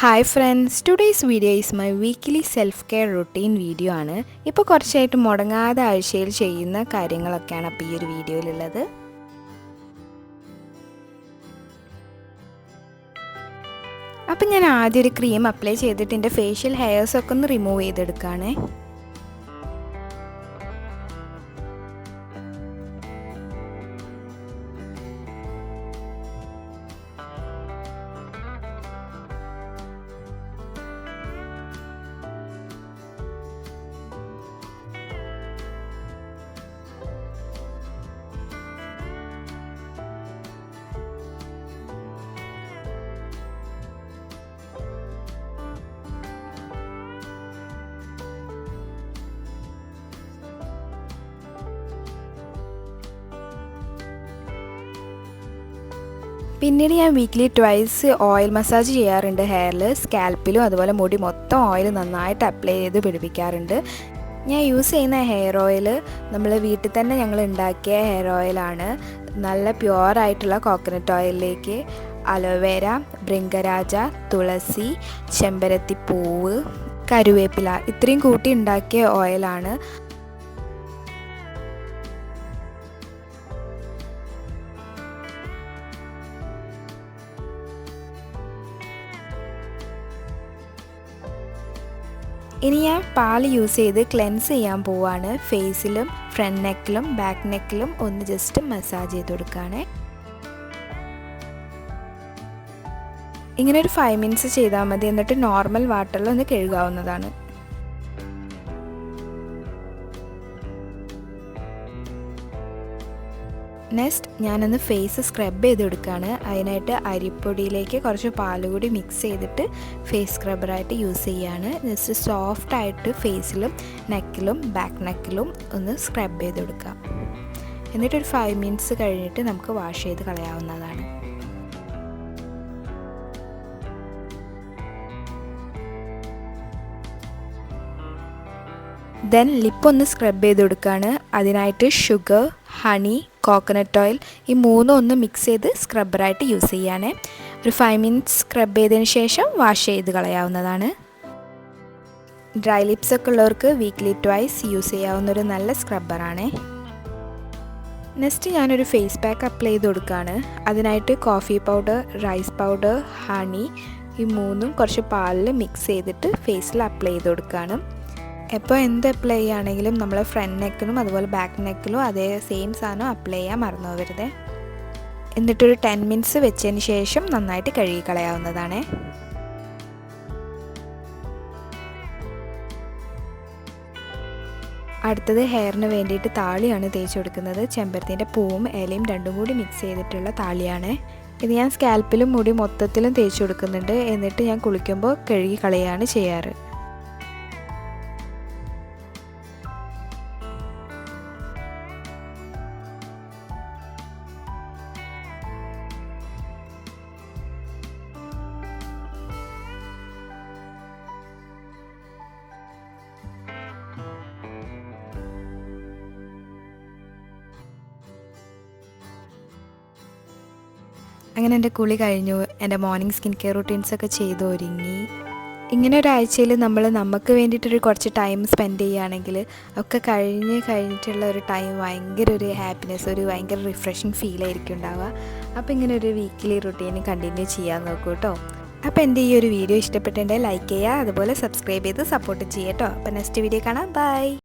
Hi friends, today's video is my weekly self-care routine video ആണ്. ഇപ്പോൾ കുറച്ചായിട്ട് മുടങ്ങാതെ ആഴ്ചയിൽ ചെയ്യുന്ന കാര്യങ്ങളൊക്കെയാണ് അപ്പോൾ ഈ ഒരു വീഡിയോയിലുള്ളത്. അപ്പോൾ ഞാൻ ആദ്യം ഒരു ക്രീം അപ്ലൈ ചെയ്തിട്ട് എൻ്റെ ഫേഷ്യൽ ഹെയർസ് ഒക്കെ ഒന്ന് റിമൂവ് ചെയ്തെടുക്കാനേ. പിന്നീട് ഞാൻ വീക്ക്ലി ട്വൈസ് ഓയിൽ മസാജ് ചെയ്യാറുണ്ട് ഹെയറിൽ, സ്കാൽപ്പിലും അതുപോലെ മുടി മൊത്തം ഓയിൽ നന്നായിട്ട് അപ്ലൈ ചെയ്ത് പിടിപ്പിക്കാറുണ്ട്. ഞാൻ യൂസ് ചെയ്യുന്ന ഹെയർ ഓയിൽ നമ്മൾ വീട്ടിൽ തന്നെ ഞങ്ങൾ ഉണ്ടാക്കിയ ഹെയർ ഓയിലാണ്. നല്ല പ്യുവറായിട്ടുള്ള കോക്കനട്ട് ഓയിലിലേക്ക് അലോവേര, ഭൃംഗരാജ, തുളസി, ചെമ്പരത്തിപ്പൂവ്, കരുവേപ്പില ഇത്രയും കൂട്ടി ഉണ്ടാക്കിയ ഓയിലാണ്. ഇനി ഞാൻ പാൽ യൂസ് ചെയ്ത് ക്ലെൻസ് ചെയ്യാൻ പോവാണ്. ഫേസിലും ഫ്രണ്ട് നെക്കിലും ബാക്ക് നെക്കിലും ഒന്ന് ജസ്റ്റ് മസാജ് ചെയ്ത് കൊടുക്കുകയാണ്. ഇങ്ങനെ ഒരു 5 മിനിറ്റ്സ് ചെയ്താൽ മതി. എന്നിട്ട് നോർമൽ വാട്ടറിൽ ഒന്ന് കഴുകാവുന്നതാണ്. നെക്സ്റ്റ് ഞാനൊന്ന് ഫേസ് സ്ക്രബ് ചെയ്ത് കൊടുക്കുകയാണ്. അതിനായിട്ട് അരിപ്പൊടിയിലേക്ക് കുറച്ച് പാലുകൂടി മിക്സ് ചെയ്തിട്ട് ഫേസ് സ്ക്രബ്ബറായിട്ട് യൂസ് ചെയ്യുകയാണ്. ജസ്റ്റ് സോഫ്റ്റായിട്ട് ഫേസിലും നെക്കിലും ബാക്ക് നെക്കിലും ഒന്ന് സ്ക്രബ് ചെയ്ത് കൊടുക്കാം. എന്നിട്ടൊരു 5 മിനിറ്റ്സ് കഴിഞ്ഞിട്ട് നമുക്ക് വാഷ് ചെയ്ത് കളയാവുന്നതാണ്. ദെൻ ലിപ്പ് ഒന്ന് സ്ക്രബ് ചെയ്ത് കൊടുക്കുകയാണ്. അതിനായിട്ട് ഷുഗർ, ഹണി, കോക്കനട്ട് ഓയിൽ ഈ മൂന്നും ഒന്ന് മിക്സ് ചെയ്ത് സ്ക്രബ്ബറായിട്ട് യൂസ് ചെയ്യാനേ. ഒരു 5 മിനിറ്റ്സ് സ്ക്രബ് ചെയ്തതിന് ശേഷം വാഷ് ചെയ്ത് കളയാവുന്നതാണ്. ഡ്രൈ ലിപ്സ് ഒക്കെ ഉള്ളവർക്ക് വീക്ക്ലി ട്വൈസ് യൂസ് ചെയ്യാവുന്ന ഒരു നല്ല സ്ക്രബ്ബറാണേ. നെക്സ്റ്റ് ഞാനൊരു ഫേസ് പാക്ക് അപ്ലൈ ചെയ്ത് കൊടുക്കുകയാണ്. അതിനായിട്ട് coffee powder, rice powder, honey ഈ മൂന്നും കുറച്ച് പാലിൽ മിക്സ് ചെയ്തിട്ട് ഫേസിൽ അപ്ലൈ ചെയ്ത് കൊടുക്കുകയാണ്. എപ്പോൾ എന്ത് അപ്ലൈ ചെയ്യുകയാണെങ്കിലും നമ്മൾ ഫ്രണ്ട് നെക്കിലും അതുപോലെ ബാക്ക് നെക്കിലും അതേ സെയിം സാധനം അപ്ലൈ ചെയ്യാൻ മറന്നു പോകരുത്. എന്നിട്ടൊരു 10 മിനിറ്റ്സ് വെച്ചതിന് ശേഷം നന്നായിട്ട് കഴുകി കളയാവുന്നതാണ്. അടുത്തത് ഹെയറിന് വേണ്ടിയിട്ട് താളിയാണ് തേച്ച് കൊടുക്കുന്നത്. ചെമ്പരത്തിൻ്റെ പൂവും ഇലയും രണ്ടും കൂടി മിക്സ് ചെയ്തിട്ടുള്ള താളിയാണ്. ഇത് ഞാൻ സ്കാൽപ്പിലും മുടി മൊത്തത്തിലും തേച്ച് കൊടുക്കുന്നുണ്ട്. എന്നിട്ട് ഞാൻ കുളിക്കുമ്പോൾ കഴുകി കളയാണ് ചെയ്യാറ്. അങ്ങനെ എൻ്റെ കുളി കഴിഞ്ഞു. എൻ്റെ മോർണിംഗ് സ്കിൻ കെയർ റൂട്ടീൻസൊക്കെ ചെയ്ത് ഒരുങ്ങി. ഇങ്ങനെ ഒരാഴ്ചയിൽ നമ്മൾ നമുക്ക് വേണ്ടിയിട്ടൊരു കുറച്ച് ടൈം സ്പെൻഡ് ചെയ്യുകയാണെങ്കിൽ ഒക്കെ കഴിഞ്ഞിട്ടുള്ള ഒരു ടൈം ഭയങ്കര ഒരു ഹാപ്പിനെസ്, ഒരു ഭയങ്കര റിഫ്രഷിങ് ഫീലായിരിക്കും ഉണ്ടാവുക. അപ്പോൾ ഇങ്ങനെ ഒരു വീക്ക്ലി റുട്ടീൻ കണ്ടിന്യൂ ചെയ്യാൻ നോക്കൂ കേട്ടോ. അപ്പോൾ എൻ്റെ ഈ ഒരു വീഡിയോ ഇഷ്ടപ്പെട്ടിട്ടുണ്ടെങ്കിൽ ലൈക്ക് ചെയ്യുക, അതുപോലെ സബ്സ്ക്രൈബ് ചെയ്ത് സപ്പോർട്ട് ചെയ്യുക കേട്ടോ. അപ്പോൾ നെക്സ്റ്റ് വീഡിയോ കാണാം. ബൈ.